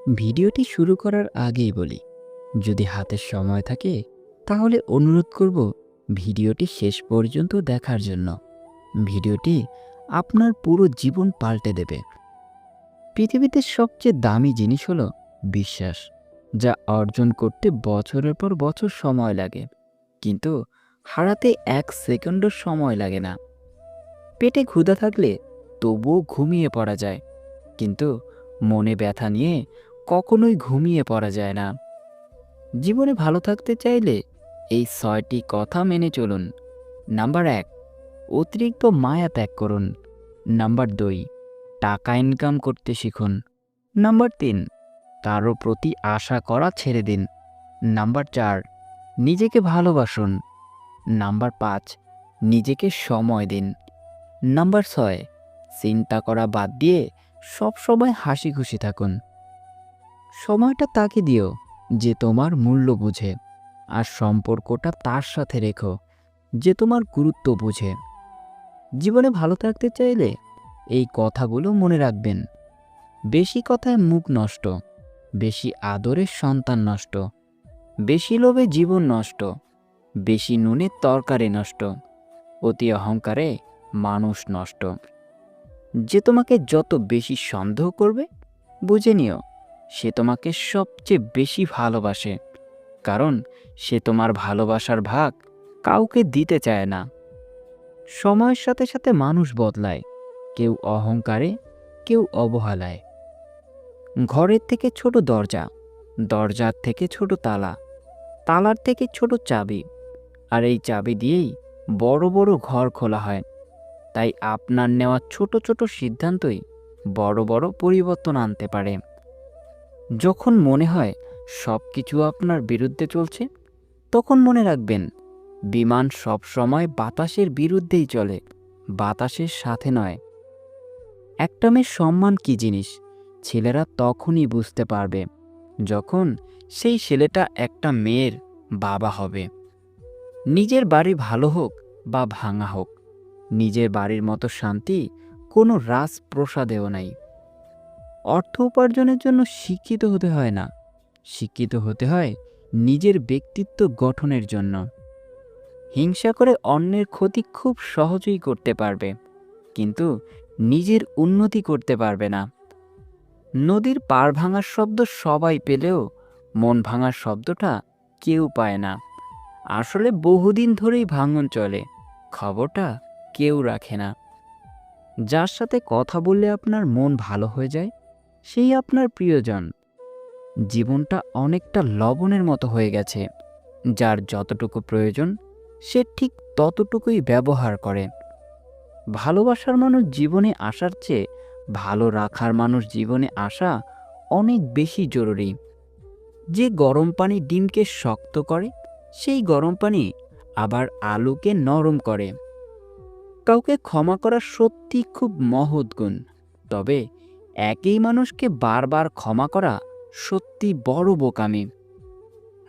ভিডিওটি শুরু করার আগেই বলি, যদি হাতে সময় থাকে তাহলে অনুরোধ করব ভিডিওটি শেষ পর্যন্ত দেখার জন্য। ভিডিওটি আপনার পুরো জীবন পাল্টে দেবে। পৃথিবীতে সবচেয়ে দামি জিনিস হলো বিশ্বাস, যা অর্জন করতে বছরের পর বছর সময় লাগে, কিন্তু হারাতে 1 সেকেন্ডও সময় লাগে না। পেটে ক্ষুধা থাকলে তবুও ঘুমিয়ে পড়া যায়, কিন্তু মনে ব্যথা নিয়ে কখনোই ঘুমিয়ে পড়া যায় না। জীবনে ভালো থাকতে চাইলে এই 6টি কথা মেনে চলুন। নাম্বার 1, অতিরিক্ত মায়া ত্যাগ করুন। নাম্বার 2, টাকা ইনকাম করতে শিখুন। নাম্বার 3, কারো প্রতি আশা করা ছেড়ে দিন। নাম্বার 4, নিজেকে ভালোবাসুন। নাম্বার 5, নিজেকে সময় দিন। নাম্বার 6, চিন্তা করা বাদ দিয়ে সবসময় হাসি খুশি থাকুন। সময়টা তাকে দিও যে তোমার মূল্য বুঝে, আর সম্পর্কটা তার সাথে রেখো যে তোমার গুরুত্ব বুঝে। জীবনে ভালো থাকতে চাইলে এই কথাগুলো মনে রাখবেন। বেশি কথায় মুখ নষ্ট, বেশি আদরে সন্তান নষ্ট, বেশি লোভে জীবন নষ্ট, বেশি নুনে তরকারি নষ্ট, অতি অহংকারে মানুষ নষ্ট। যে তোমাকে যত বেশি সন্দেহ করবে, বুঝে নিও সে তোমাকে সবচেয়ে বেশি ভালোবাসে, কারণ সে তোমার ভালোবাসার ভাগ কাউকে দিতে চায় না। সময়ের সাথে সাথে মানুষ বদলায়, কেউ অহংকারে, কেউ অবহেলায়। ঘরের থেকে ছোট দরজা, দরজার থেকে ছোট তালা, তালার থেকে ছোট চাবি, আর এই চাবি দিয়েই বড় বড় ঘর খোলা হয়। তাই আপনার নেওয়া ছোট ছোট সিদ্ধান্তই বড় বড় পরিবর্তন আনতে পারে। যখন মনে হয় সব কিছু আপনার বিরুদ্ধে চলছে, তখন মনে রাখবেন বিমান সব সময় বাতাসের বিরুদ্ধেই চলে, বাতাসের সাথে নয়। একটা মেয়ের সম্মান কী জিনিস ছেলেরা তখনই বুঝতে পারবে যখন সেই ছেলেটা একটা মেয়ের বাবা হবে। নিজের বাড়ি ভালো হোক বা ভাঙা হোক, নিজের বাড়ির মতো শান্তি কোনো রাজপ্রসাদেও নাই। অর্থ উপার্জনের জন্য শিক্ষিত হতে হয় না, শিক্ষিত হতে হয় নিজের ব্যক্তিত্ব গঠনের জন্য। হিংসা করে অন্যের ক্ষতি খুব সহজেই করতে পারবে, কিন্তু নিজের উন্নতি করতে পারবে না। নদীর পাড় ভাঙার শব্দ সবাই পেলেও মন ভাঙার শব্দটা কেউ পায় না। আসলে বহুদিন ধরেই ভাঙন চলে, খবরটা কেউ রাখে না। যার সাথে কথা বললে আপনার মন ভালো হয়ে যায়, সেই আপনার প্রিয়জন। জীবনটা অনেকটা লবণের মতো হয়ে গেছে, যার যতটুকু প্রয়োজন সে ঠিক ততটুকুই ব্যবহার করে। ভালোবাসার মানুষ জীবনে আসার চেয়ে ভালো রাখার মানুষ জীবনে আসা অনেক বেশি জরুরি। যে গরম পানি ডিমকে শক্ত করে, সেই গরম পানি আবার আলুকে নরম করে। কাউকে ক্ষমা করা সত্যি খুব মহৎ গুণ, তবে একই মানুষকে বারবার ক্ষমা করা সত্যি বড় বোকামি।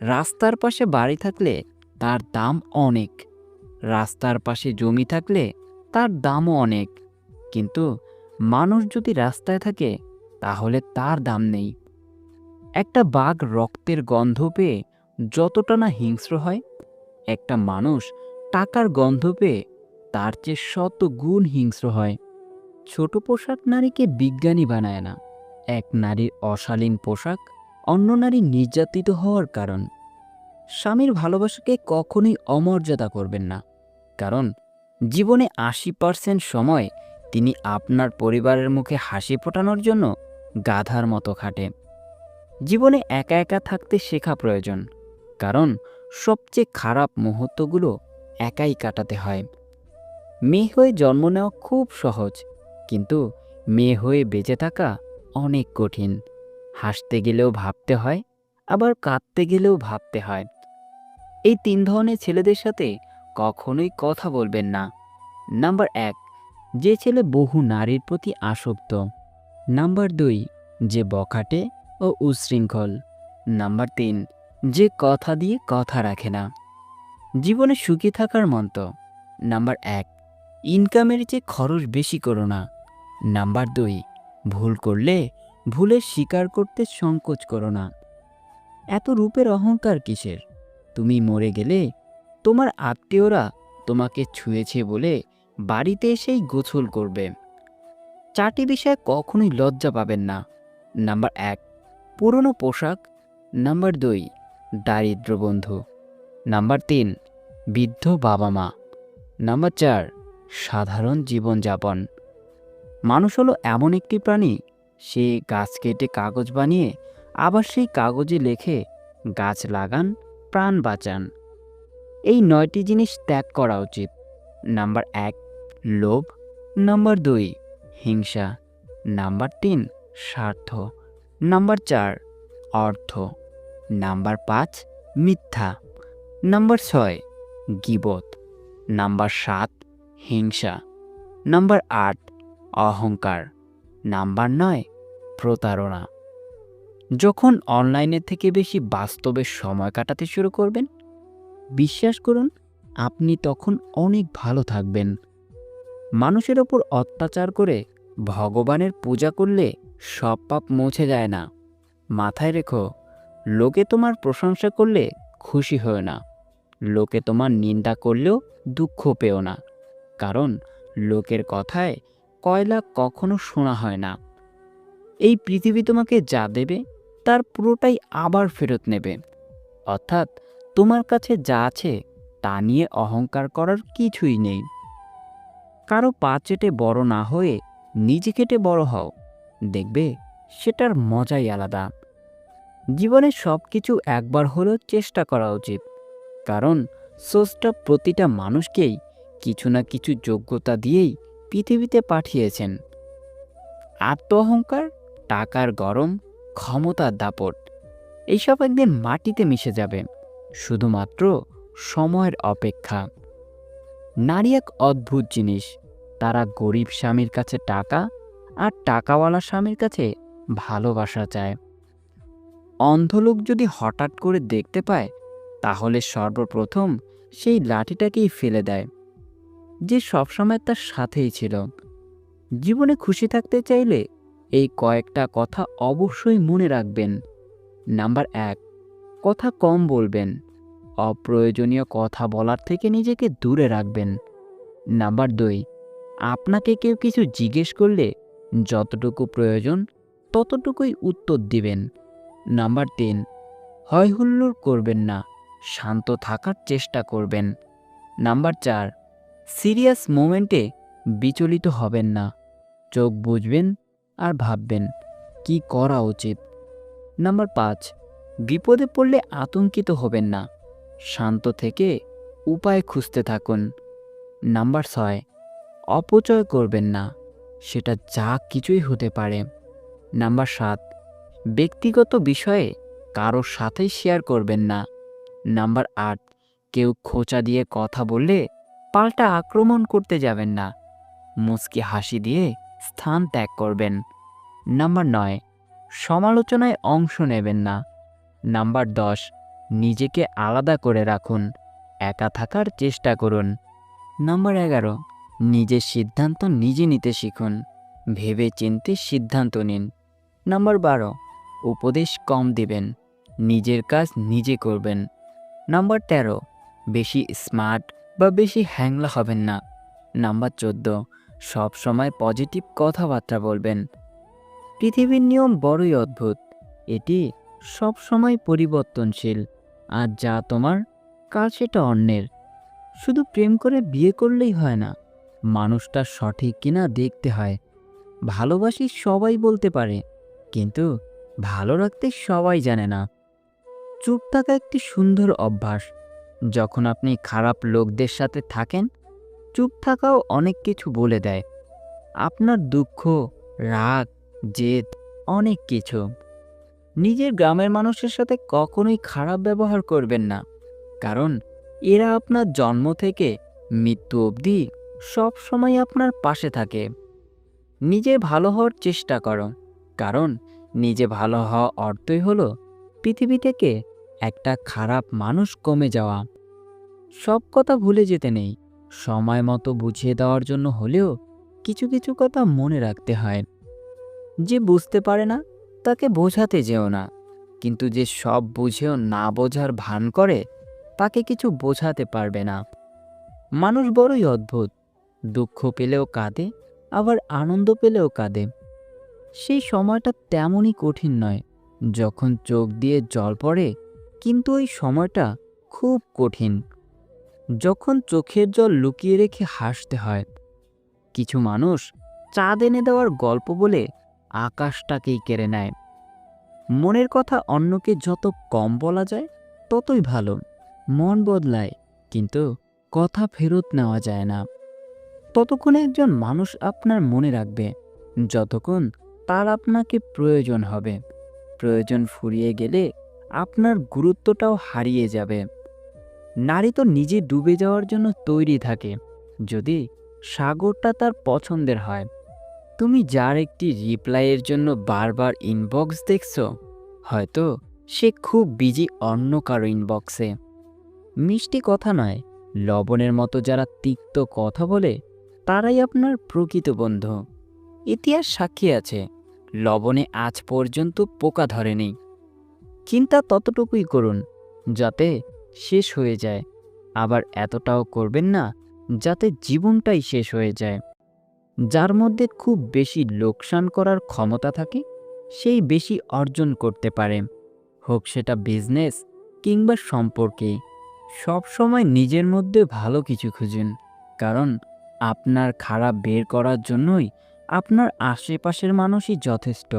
রাস্তার পাশে বাড়ি থাকলে তার দাম অনেক, রাস্তার পাশে জমি থাকলে তার দামও অনেক, কিন্তু মানুষ যদি রাস্তায় থাকে তাহলে তার দাম নেই। একটা বাঘ রক্তের গন্ধ পেয়ে যতটা না হিংস্র হয়, একটা মানুষ টাকার গন্ধ পেয়ে তার চেয়ে শত গুণ হিংস্র হয়। ছোট পোশাক নারীকে বিজ্ঞানী বানায় না, এক নারীর অশালীন পোশাক অন্য নারী নির্যাতিত হওয়ার কারণ। স্বামীর ভালোবাসাকে কখনোই অমর্যাদা করবেন না, কারণ জীবনে 80% সময় তিনি আপনার পরিবারের মুখে হাসি ফোটানোর জন্য গাধার মতো খাটে। জীবনে একা একা থাকতে শেখা প্রয়োজন, কারণ সবচেয়ে খারাপ মুহূর্তগুলো একাই কাটাতে হয়। মেয়ে হয়ে জন্ম নেওয়া খুব সহজ, কিন্তু মেয়ে হয়ে বেঁচে থাকা অনেক কঠিন। হাসতে গেলেও ভাবতে হয়, আবার কাঁদতে গেলেও ভাবতে হয়। এই 3 ধরনের ছেলেদের সাথে কখনোই কথা বলবেন না। নাম্বার 1, যে ছেলে বহু নারীর প্রতি আসক্ত। নাম্বার 2, যে বখাটে ও উচ্ছৃঙ্খল। নাম্বার 3, যে কথা দিয়ে কথা রাখে না। জীবনে সুখী থাকার মন্ত্র: নাম্বার 1, ইনকামের চেয়ে খরচ বেশি করো না। নাম্বার 2, ভুল করলে ভুলে স্বীকার করতে সংকোচ করো না। এত রূপের অহংকার কিসের? তুমি মরে গেলে তোমার আত্মীয়রা তোমাকে ছুঁয়েছে বলে বাড়িতে এসেই গোসল করবে। 4টি বিষয়ে কখনোই লজ্জা পাবেন না। নাম্বার 1, পুরনো পোশাক। নাম্বার 2, দারিদ্র বন্ধু। নাম্বার 3, বৃদ্ধ বাবা মা। নাম্বার 4, সাধারণ জীবনযাপন। মানুষ হলো এমন একটি প্রাণী, সে গাছ কেটে কাগজ বানিয়ে আবার সেই কাগজে লেখে গাছ লাগান, প্রাণ বাঁচান। এই 9টি জিনিস ত্যাগ করা উচিত। নাম্বার 1, লোভ। নাম্বার 2, হিংসা। নাম্বার 3, স্বার্থ। নাম্বার 4, অর্থ। নাম্বার 5, মিথ্যা। নাম্বার 6, গীবত। নাম্বার 7, হিংসা। নাম্বার 8, অহংকার। নাম্বার 9, প্রতারণা। যখন অনলাইনের থেকে বেশি বাস্তবে সময় কাটাতে শুরু করবেন, বিশ্বাস করুন আপনি তখন অনেক ভালো থাকবেন। মানুষের ওপর অত্যাচার করে ভগবানের পূজা করলে সব পাপ মুছে যায় না। মাথায় রেখো, লোকে তোমার প্রশংসা করলে খুশি হও না, লোকে তোমার নিন্দা করলেও দুঃখ পেও না। কারণ লোকের কথায় কয়লা কখনো শোনা হয় না। এই পৃথিবী তোমাকে যা দেবে তার পুরোটাই আবার ফেরত নেবে। অর্থাৎ তোমার কাছে যা আছে তা নিয়ে অহংকার করার কিছুই নেই। কারো পা চেটে বড় না হয়ে নিজে কেটে বড় হও, দেখবে সেটার মজাই আলাদা। জীবনে সব কিছু একবার হলেও চেষ্টা করা উচিত, কারণ স্রষ্টা প্রতিটা মানুষকেই কিছু না কিছু যোগ্যতা দিয়েই পৃথিবীতে পাঠিয়েছেন। আত্ম অহংকার, টাকার গরম, ক্ষমতার দাপট এইসব একদিন মাটিতে মিশে যাবে, শুধুমাত্র সময়ের অপেক্ষা। নারী এক অদ্ভুত জিনিস। তারা গরিব স্বামীর কাছে টাকা আর টাকাওয়ালা স্বামীর কাছে ভালোবাসা চায়। অন্ধ লোক যদি হঠাৎ করে দেখতে পায়, তাহলে সর্বপ্রথম সেই লাঠিটাকেই ফেলে দেয়, যে সবসময় তার সাথেই ছিল। জীবনে খুশি থাকতে চাইলে এই কয়েকটা কথা অবশ্যই মনে রাখবেন। নাম্বার 1, কথা কম বলবেন। অপ্রয়োজনীয় কথা বলার থেকে নিজেকে দূরে রাখবেন। নাম্বার 2, আপনাকে কেউ কিছু জিজ্ঞেস করলে যতটুকু প্রয়োজন ততটুকুই উত্তর দিবেন। নাম্বার 3, হয় হুল্লোড় করবেন না, শান্ত থাকার চেষ্টা করবেন। নাম্বার 4, সিরিয়াস মোমেন্টে বিচলিত হবেন না, চোখ বুঝবেন আর ভাববেন কি করা উচিত। নাম্বার 5, বিপদে পড়লে আতঙ্কিত হবেন না, শান্ত থেকে উপায় খুঁজতে থাকুন। নাম্বার 6, অপচয় করবেন না, সেটা যা কিছুই হতে পারে। নাম্বার 7, ব্যক্তিগত বিষয়ে কারোর সাথেই শেয়ার করবেন না। নাম্বার 8, কেউ খোঁচা দিয়ে কথা বললে পাল্টা আক্রমণ করতে যাবেন না, মুচকি হাসি দিয়ে স্থান ত্যাগ করবেন। নাম্বার 9, সমালোচনায় অংশ নেবেন না। নাম্বার 10, নিজেকে আলাদা করে রাখুন, একা থাকার চেষ্টা করুন। নাম্বার 11, নিজের সিদ্ধান্ত নিজে নিতে শিখুন, ভেবে চিন্তে সিদ্ধান্ত নিন। নাম্বার 12, উপদেশ কম দিবেন, নিজের কাজ নিজে করবেন। নাম্বার 13, বেশি স্মার্ট বা বেশি হ্যাংলা হবেন না। নাম্বার 14, সব সময় পজিটিভ কথাবার্তা বলবেন। পৃথিবীর নিয়ম বড়ই অদ্ভুত, এটি সব সময় পরিবর্তনশীল, আর যা তোমার কাল সেটা অন্যের। শুধু প্রেম করে বিয়ে করলেই হয় না, মানুষটা সঠিক কিনা দেখতে হয়। ভালোবাসি সবাই বলতে পারে, কিন্তু ভালো রাখতে সবাই জানে না। চুপ থাকা একটি সুন্দর অভ্যাস। যখন আপনি খারাপ লোকদের সাথে থাকেন, চুপ থাকাও অনেক কিছু বলে দেয়। আপনার দুঃখ, রাগ, জেদ, অনেক কিছু। নিজের গ্রামের মানুষের সাথে কখনোই খারাপ ব্যবহার করবেন না, কারণ এরা আপনার জন্ম থেকে মৃত্যু অবধি সব সময় আপনার পাশে থাকে। নিজে ভালো হওয়ার চেষ্টা করো, কারণ নিজে ভালো হওয়া অর্থই হলো পৃথিবী থেকে একটা খারাপ মানুষ কমে যাওয়া। সব কথা ভুলে যেতে নেই, সময় মতো বুঝিয়ে দেওয়ার জন্য হলেও কিছু কিছু কথা মনে রাখতে হয়। যে বুঝতে পারে না তাকে বোঝাতে যেও না, কিন্তু যে সব বুঝেও না বোঝার ভান করে তাকে কিছু বোঝাতে পারবে না। মানুষ বড়ই অদ্ভুত, দুঃখ পেলেও কাঁদে, আবার আনন্দ পেলেও কাঁদে। সেই সময়টা তেমনই কঠিন নয় যখন চোখ দিয়ে জল পড়ে, কিন্তু ওই সময়টা খুব কঠিন যখন চোখের জল লুকিয়ে রেখে হাসতে হয়। কিছু মানুষ চাঁদ এনে দেওয়ার গল্প বলে আকাশটাকেই কেড়ে নেয়। মনের কথা অন্যকে যত কম বলা যায় ততই ভালো। মন বদলায়, কিন্তু কথা ফেরত নেওয়া যায় না। ততক্ষণে একজন মানুষ আপনার মনে রাখবে যতক্ষণ তার আপনাকে প্রয়োজন হবে। প্রয়োজন ফুরিয়ে গেলে আপনার গুরুত্বটাও হারিয়ে যাবে। নারী তো নিজে ডুবে যাওয়ার জন্য তৈরি থাকে যদি সাগরটা তার পছন্দের হয়। তুমি যার একটি রিপ্লাইয়ের জন্য বারবার ইনবক্স দেখছো, হয়তো সে খুব বিজি অন্য কারো ইনবক্সে। মিষ্টি কথা নয়, লবণের মতো যারা তিক্ত কথা বলে তারাই আপনার প্রকৃত বন্ধু। ইতিহাস সাক্ষী আছে, লবণে আজ পর্যন্ত পোকা ধরেনি। চিন্তা ততটুকুই করুন যাতে শেষ হয়ে যায়, আবার এতটাও করবেন না যাতে জীবনটাই শেষ হয়ে যায়। যার মধ্যে খুব বেশি লোকসান করার ক্ষমতা থাকে সেই বেশি অর্জন করতে পারে, হোক সেটা বিজনেস কিংবা সম্পর্কে। সব সময় নিজের মধ্যে ভালো কিছু খুঁজুন, কারণ আপনার খারাপ বের করার জন্যই আপনার আশেপাশের মানুষই যথেষ্ট।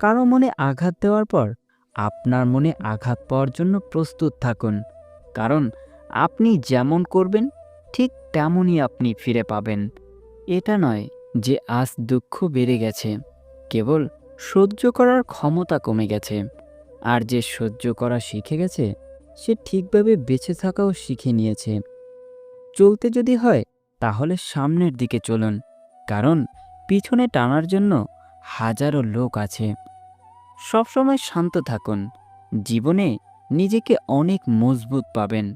কারো মনে আঘাত দেওয়ার পর আপনার মনে আঘাত পাওয়ার জন্য প্রস্তুত থাকুন, কারণ আপনি যেমন করবেন ঠিক তেমনই আপনি ফিরে পাবেন। এটা নয় যে আজ দুঃখ বেড়ে গেছে, কেবল সহ্য করার ক্ষমতা কমে গেছে। আর যে সহ্য করা শিখে গেছে সে ঠিকভাবে বেঁচে থাকাও শিখে নিয়েছে। চলতে যদি হয় তাহলে সামনের দিকে চলুন, কারণ পিছনে টানার জন্য হাজারো লোক আছে। সবসময় শান্ত থাকুন, জীবনে নিজেকে অনেক মজবুত পাবেন।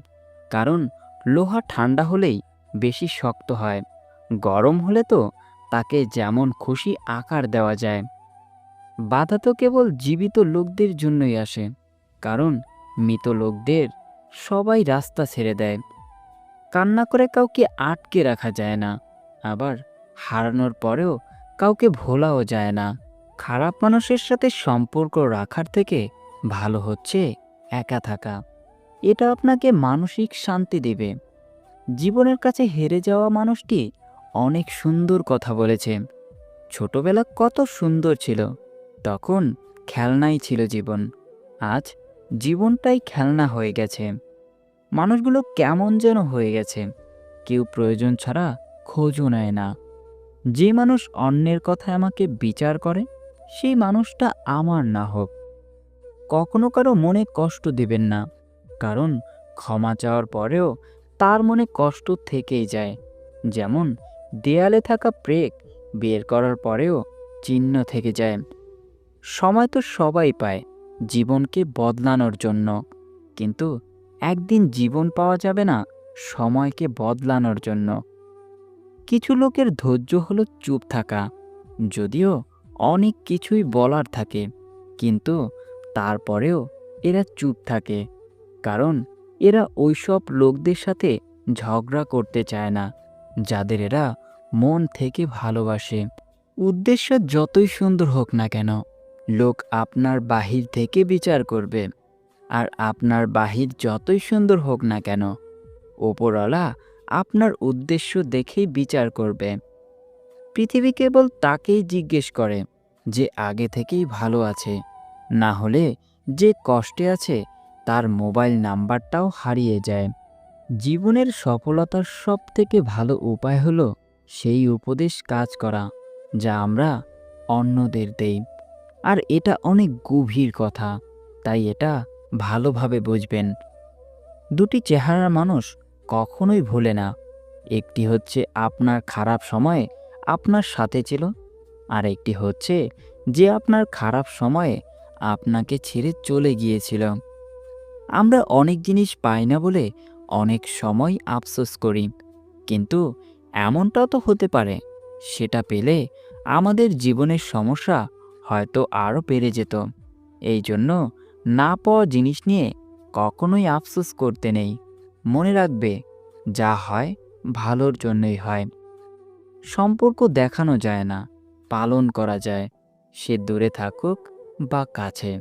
কারণ লোহা ঠান্ডা হলেই বেশি শক্ত হয়, গরম হলে তো তাকে যেমন খুশি আকার দেওয়া যায়। বাধা তো কেবল জীবিত লোকদের জন্যই আসে, কারণ মৃত লোকদের সবাই রাস্তা ছেড়ে দেয়। কান্না করে কাউকে আটকে রাখা যায় না, আবার হারানোর পরেও কাউকে ভোলাও যায় না। খারাপ মানুষের সাথে সম্পর্ক রাখার থেকে ভালো হচ্ছে একা থাকা। এটা আপনাকে মানসিক শান্তি দেবে। জীবনের কাছে হেরে যাওয়া মানুষটি অনেক সুন্দর কথা বলেছে। ছোটবেলা কত সুন্দর ছিল, তখন খেলনাই ছিল জীবন। আজ জীবনটাই খেলনা হয়ে গেছে। মানুষগুলো কেমন যেন হয়ে গেছে, কেউ প্রয়োজন ছাড়া খোঁজও নেয় না। যে মানুষ অন্যের কথায় আমাকে বিচার করে সেই মানুষটা আমার না হোক। কখনো কারো মনে কষ্ট দিবেন না, কারণ ক্ষমা চাওয়ার পরেও তার মনে কষ্ট থেকেই যায়। যেমন দেয়ালে থাকা ব্রেক বের করার পরেও চিহ্ন থেকে যায়। সময় তো সবাই পায় জীবনকে বদলানোর জন্য, কিন্তু একদিন জীবন পাওয়া যাবে না সময়কে বদলানোর জন্য। কিছু লোকের ধৈর্য হলো চুপ থাকা, যদিও অনেক কিছুই বলার থাকে, কিন্তু তারপরেও এরা চুপ থাকে, কারণ এরা ওইসব লোকদের সাথে ঝগড়া করতে চায় না যাদের এরা মন থেকে ভালোবাসে। উদ্দেশ্য যতই সুন্দর হোক না কেন, লোক আপনার বাহির থেকে বিচার করবে। আর আপনার বাহির যতই সুন্দর হোক না কেন, ওপরওয়ালা আপনার উদ্দেশ্য দেখেই বিচার করবে। পৃথিবী কেবল তাকেই জিজ্ঞেস করে যে আগে থেকেই ভালো আছে, না হলে যে কষ্টে আছে তার মোবাইল নাম্বারটাও হারিয়ে যায়। জীবনের সফলতার সবথেকে ভালো উপায় হলো সেই উপদেশ কাজ করা যা আমরা অন্যদের দেই। আর এটা অনেক গভীর কথা, তাই এটা ভালোভাবে বুঝবেন। দুটি চেহারার মানুষ কখনোই ভোলে না। একটি হচ্ছে আপনার খারাপ সময়ে আপনার সাথে ছিল, আর একটি হচ্ছে যে আপনার খারাপ সময়ে আপনাকে ছেড়ে চলে গিয়েছিল। আমরা অনেক জিনিস পাই না বলে অনেক সময় আফসোস করি, কিন্তু এমনটাও তো হতে পারে সেটা পেলে আমাদের জীবনের সমস্যা হয়তো আরও বেড়ে যেত। এই জন্য না পাওয়া জিনিস নিয়ে কখনোই আফসোস করতে নেই। মনে রাখবে, যা হয় ভালোর জন্যই হয়। সম্পর্ক দেখানো যায় না, পালন করা যায়, সে দূরে থাকুক বা কাছে।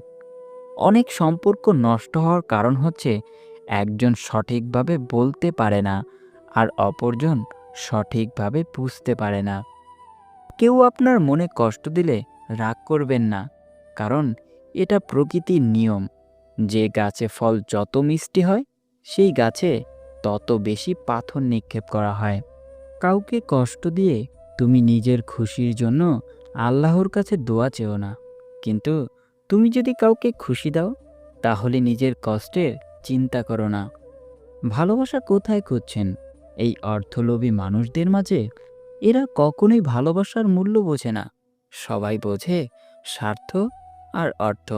অনেক সম্পর্ক নষ্ট হওয়ার কারণ হচ্ছে একজন সঠিকভাবে বলতে পারে না আর অপরজন সঠিকভাবে বুঝতে পারে না। কেউ আপনার মনে কষ্ট দিলে রাগ করবেন না, কারণ এটা প্রকৃতির নিয়ম। যে গাছে ফল যত মিষ্টি হয়, সেই গাছে তত বেশি পাথর নিক্ষেপ করা হয়। কাউকে কষ্ট দিয়ে তুমি নিজের খুশির জন্য আল্লাহর কাছে দোয়া চেও না, কিন্তু তুমি যদি কাউকে খুশি দাও, তাহলে নিজের কষ্টের চিন্তা করো না। ভালোবাসা কোথায় খুঁজছেন? এই অর্থলোভী মানুষদের মাঝে? এরা কখনোই ভালোবাসার মূল্য বোঝে না। সবাই বোঝে স্বার্থ আর অর্থ।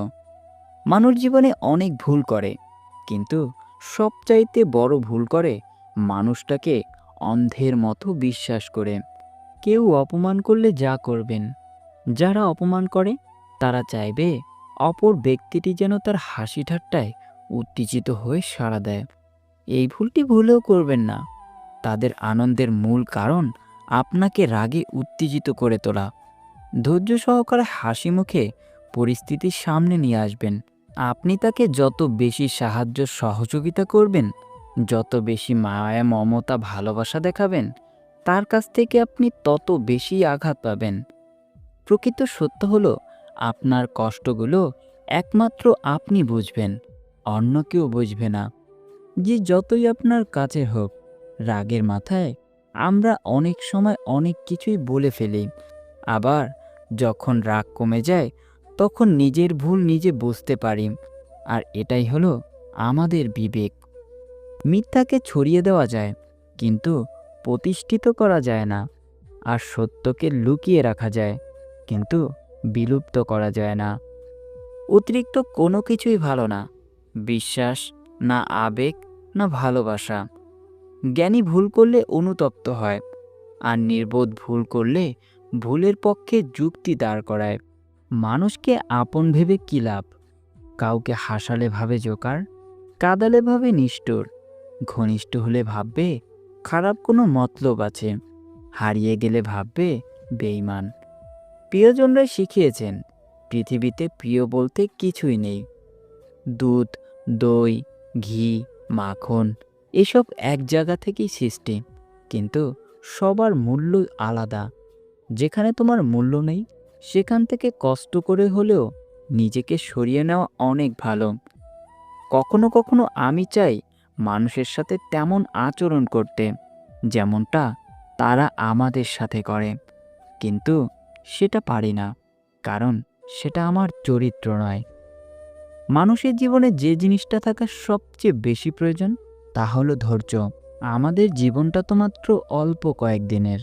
মানুষ জীবনে অনেক ভুল করে, কিন্তু সবচাইতে বড় ভুল করে মানুষটাকে অন্ধের মতো বিশ্বাস করে। কেউ অপমান করলে যা করবেন, যারা অপমান করে তারা চাইবে অপর ব্যক্তিটি যেন তার হাসি ঠাট্টায় উত্তেজিত হয়ে সাড়া দেয়। এই ভুলটি ভুলেও করবেন না। তাদের আনন্দের মূল কারণ আপনাকে রাগে উত্তেজিত করে তোলা। ধৈর্য সহকারে হাসি মুখে পরিস্থিতির সামনে নিয়ে আসবেন। আপনি তাকে যত বেশি সাহায্য সহযোগিতা করবেন, যত বেশি মায়া মমতা ভালোবাসা দেখাবেন, তার কাছ থেকে আপনি তত বেশি আঘাত পাবেন। প্রকৃত সত্য হলো, আপনার কষ্টগুলো একমাত্র আপনি বুঝবেন, অন্য কেউ বুঝবে না। যে যতই আপনার কাছে হোক, রাগের মাথায় আমরা অনেক সময় অনেক কিছুই বলে ফেলি। আবার যখন রাগ কমে যায়, তখন নিজের ভুল নিজে বুঝতে পারি। আর এটাই হলো আমাদের বিবেক। মিথ্যাকে ছড়িয়ে দেওয়া যায়, কিন্তু প্রতিষ্ঠিত করা যায় না। আর সত্যকে লুকিয়ে রাখা যায়, কিন্তু বিলুপ্ত করা যায় না। অতিরিক্ত কোনো কিছুই ভালো না। বিশ্বাস না আবেগ না ভালোবাসা। জ্ঞানী ভুল করলে অনুতপ্ত হয়, আর নির্বোধ ভুল করলে ভুলের পক্ষে যুক্তি দাঁড় করায়। মানুষকে আপন ভেবে কী লাভ? কাউকে হাসালে ভাবে জোকার, কাঁদালে ভাবে নিষ্ঠুর, ঘনিষ্ঠ হলে ভাববে খারাপ কোনো মতলব আছে, হারিয়ে গেলে ভাববে বেঈমান। প্রিয়জনরা শিখিয়েছেন পৃথিবীতে প্রিয় বলতে কিছুই নেই। দুধ, দই, ঘি, মাখন এসব এক জায়গা থেকেই সৃষ্টি, কিন্তু সবার মূল্য আলাদা। যেখানে তোমার মূল্য নেই, সেখান থেকে কষ্ট করে হলেও নিজেকে সরিয়ে নেওয়া অনেক ভালো। কখনো কখনো আমি চাই মানুষের সাথে তেমন আচরণ করতে, যেমনটা তারা আমাদের সাথে করে, কিন্তু সেটা পারি না, কারণ সেটা আমার চরিত্র নয়। মানুষের জীবনে যে জিনিসটা থাকা সবচেয়ে বেশি প্রয়োজন, তা হলো ধৈর্য। আমাদের জীবনটা তো মাত্র অল্প কয়েকদিনের,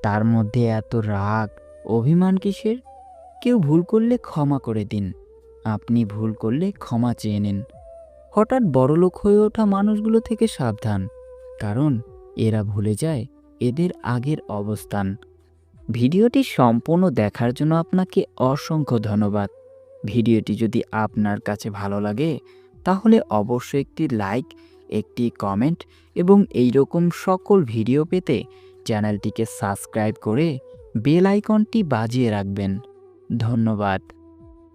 তার মধ্যে এত রাগ অভিমান কিসের? কেউ ভুল করলে ক্ষমা করে দিন, আপনি ভুল করলে ক্ষমা চেয়ে নিন। হঠাৎ বড়লোক হয়ে ওঠা মানুষগুলো থেকে সাবধান, কারণ এরা ভুলে যায় এদের আগের অবস্থান। ভিডিওটি সম্পূর্ণ দেখার জন্য আপনাকে অসংখ্য ধন্যবাদ। ভিডিওটি যদি আপনার কাছে ভালো লাগে, তাহলে অবশ্যই একটি লাইক, একটি কমেন্ট এবং এই রকম সকল ভিডিও পেতে চ্যানেলটিকে সাবস্ক্রাইব করে বেল আইকনটি বাজিয়ে রাখবেন। ধন্যবাদ।